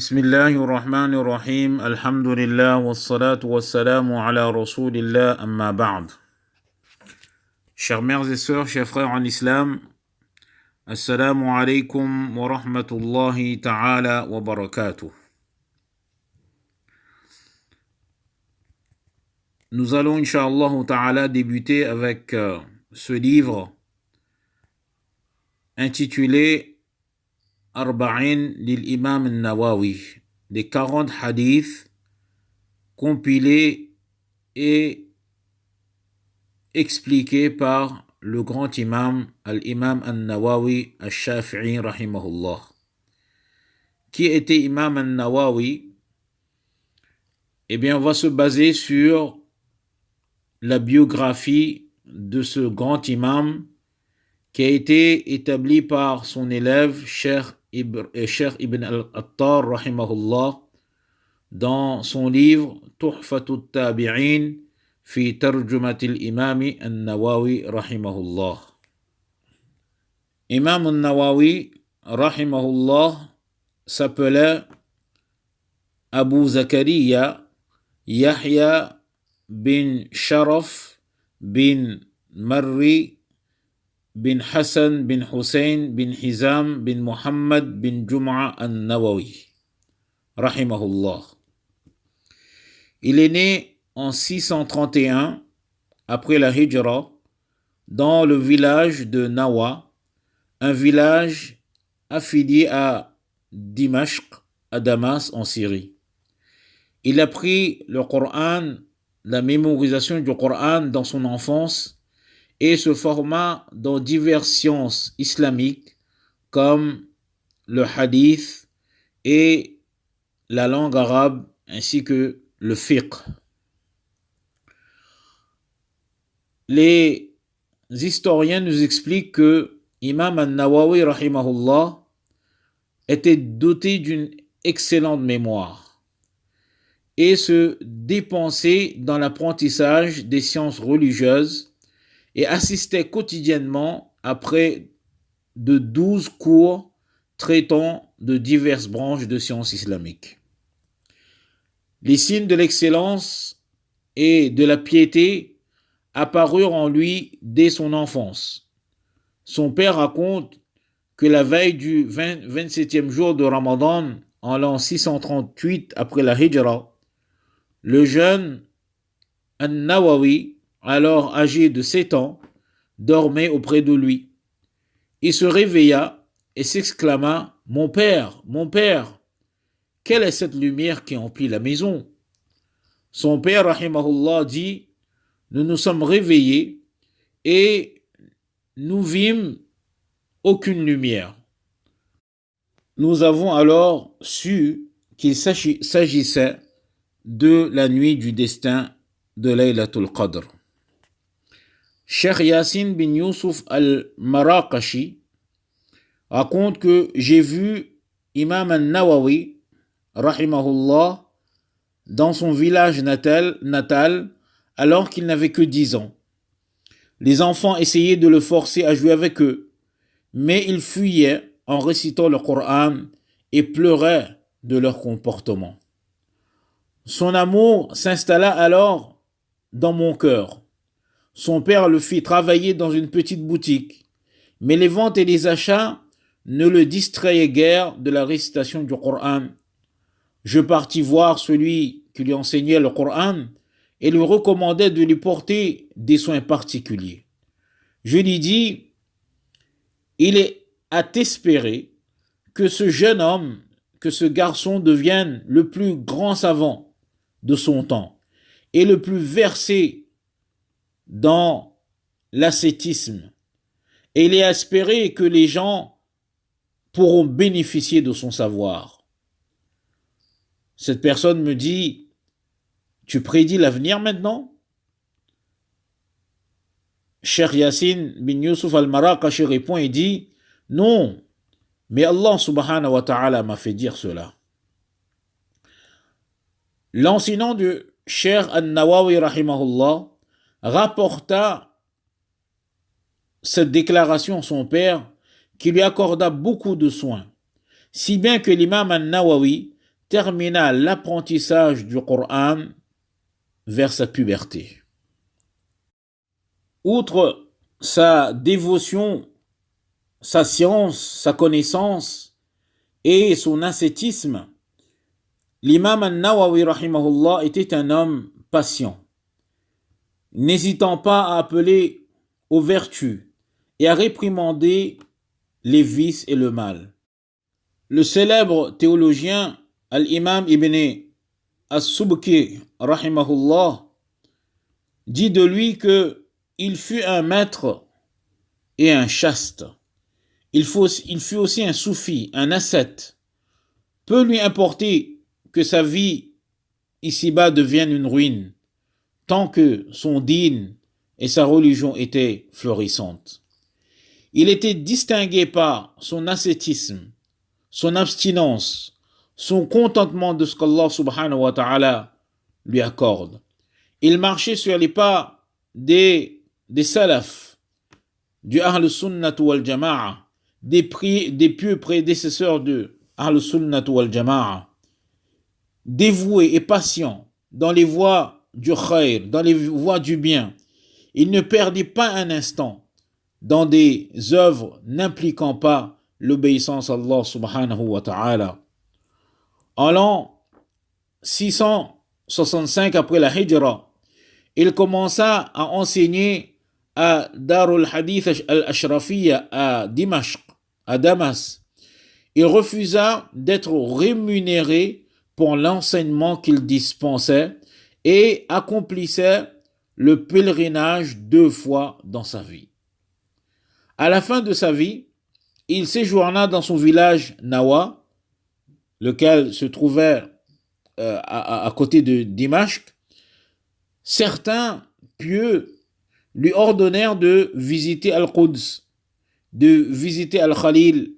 بسم الله الرحمن الرحيم الحمد لله والصلاة والسلام على رسول الله أما بعد. Chers mères et sœurs, chers frères en islam, Assalamu alaikum wa rahmatullahi ta'ala wa barakatuh. Nous allons incha'Allah ta'ala débuter avec ce livre intitulé Arba'in l'imam al-Nawawi, des 40 hadiths compilés et expliqués par le grand imam, al-imam al-Nawawi al-Shafi'i rahimahullah. Qui était imam al-Nawawi? Eh bien, on va se baser sur la biographie de ce grand imam qui a été établi par son élève Cheikh Ibn al-Attar rahimahullah dans son livre Tuhfatul Tabi'in fi Tarjumatil Imami al-Nawawi rahimahullah. Imam al-Nawawi rahimahullah s'appelait Abu Zakaria Yahya bin Sharaf bin Marri bin Hassan bin Hussein bin Hizam bin Muhammad bin Jum'a al-Nawawi rahimahullah. Il est né en 631 après la Hijra dans le village de Nawa, un village affilié à Dimashq, à Damas en Syrie. Il a pris le Coran, la mémorisation du Coran dans son enfance et se forma dans diverses sciences islamiques comme le hadith et la langue arabe ainsi que le fiqh. Les historiens nous expliquent que Imam al-Nawawi rahimahullah était doté d'une excellente mémoire et se dépensait dans l'apprentissage des sciences religieuses et assistait quotidiennement à près de 12 cours traitant de diverses branches de sciences islamiques. Les signes de l'excellence et de la piété apparurent en lui dès son enfance. Son père raconte que la veille du 27e jour de Ramadan, en l'an 638 après la Hijra, le jeune An-Nawawi, alors âgé de 7 ans, dormait auprès de lui. Il se réveilla et s'exclama « Mon père, quelle est cette lumière qui emplit la maison ?» Son père, rahimahullah, dit « Nous nous sommes réveillés et nous vîmes aucune lumière. Nous avons alors su qu'il s'agissait de la nuit du destin de Laylatul Qadr. » Cheikh Yasin bin Yusuf al-Maraqashi raconte que j'ai vu Imam al-Nawawi rahimahullah dans son village natal alors qu'il n'avait que 10 ans. Les enfants essayaient de le forcer à jouer avec eux, mais il fuyait en récitant le Coran et pleurait de leur comportement. Son amour s'installa alors dans mon cœur. Son père le fit travailler dans une petite boutique, mais les ventes et les achats ne le distrayaient guère de la récitation du Coran. Je partis voir celui qui lui enseignait le Coran et lui recommandait de lui porter des soins particuliers. Je lui dis, il est à t'espérer que ce jeune homme, que ce garçon devienne le plus grand savant de son temps et le plus versé dans l'ascétisme. Et il est à espérer que les gens pourront bénéficier de son savoir. Cette personne me dit, tu prédis l'avenir maintenant? Cheikh Yasin bin Yusuf al-Maraqashi répond et dit, non, mais Allah subhanahu wa ta'ala m'a fait dire cela. L'enseignant de Cheikh al-Nawawi rahimahullah rapporta cette déclaration à son père qui lui accorda beaucoup de soins, si bien que l'imam al-Nawawi termina l'apprentissage du Coran vers sa puberté. Outre sa dévotion, sa science, sa connaissance et son ascétisme, l'imam An-Nawawi rahimahullah était un homme patient, n'hésitant pas à appeler aux vertus et à réprimander les vices et le mal. Le célèbre théologien Al-Imam Ibn As-Subki rahimahullah dit de lui que il fut un maître et un chaste. Il fut aussi un soufi, un ascète. Peu lui importer que sa vie ici-bas devienne une ruine, tant que son dîn et sa religion étaient florissantes. Il était distingué par son ascétisme, son abstinence, son contentement de ce qu'Allah subhanahu wa ta'ala lui accorde. Il marchait sur les pas des salafs, du Ahl Sunnat wal Jama'a, des pieux prédécesseurs de Ahl Sunnat wal Jama'a, dévoué et patient dans les voies du khayr, dans les voies du bien. Il ne perdit pas un instant dans des œuvres n'impliquant pas l'obéissance à Allah subhanahu wa ta'ala. En l'an 665 après la Hijra, il commença à enseigner à Darul Hadith al-Ashrafiyya à Dimashq, à Damas. Il refusa d'être rémunéré pour l'enseignement qu'il dispensait et accomplissait le pèlerinage 2 fois dans sa vie. À la fin de sa vie, il séjourna dans son village Nawa, lequel se trouvait à côté de Dimashq. Certains pieux lui ordonnèrent de visiter Al-Quds, de visiter Al-Khalil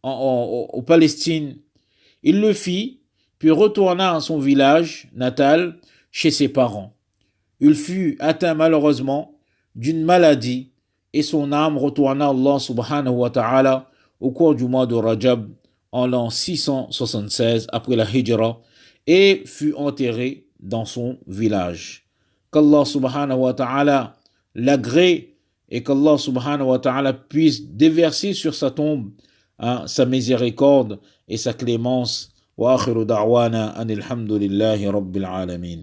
en Palestine. Il le fit, puis retourna à son village natal, chez ses parents. Il fut atteint malheureusement d'une maladie et son âme retourna à Allah subhanahu wa ta'ala au cours du mois de Rajab en l'an 676 après la Hijra et fut enterré dans son village. Qu'Allah subhanahu wa ta'ala l'agrée et qu'Allah subhanahu wa ta'ala puisse déverser sur sa tombe sa miséricorde et sa clémence. Wa akhiru da'wana anil hamdulillahi rabbil alamin.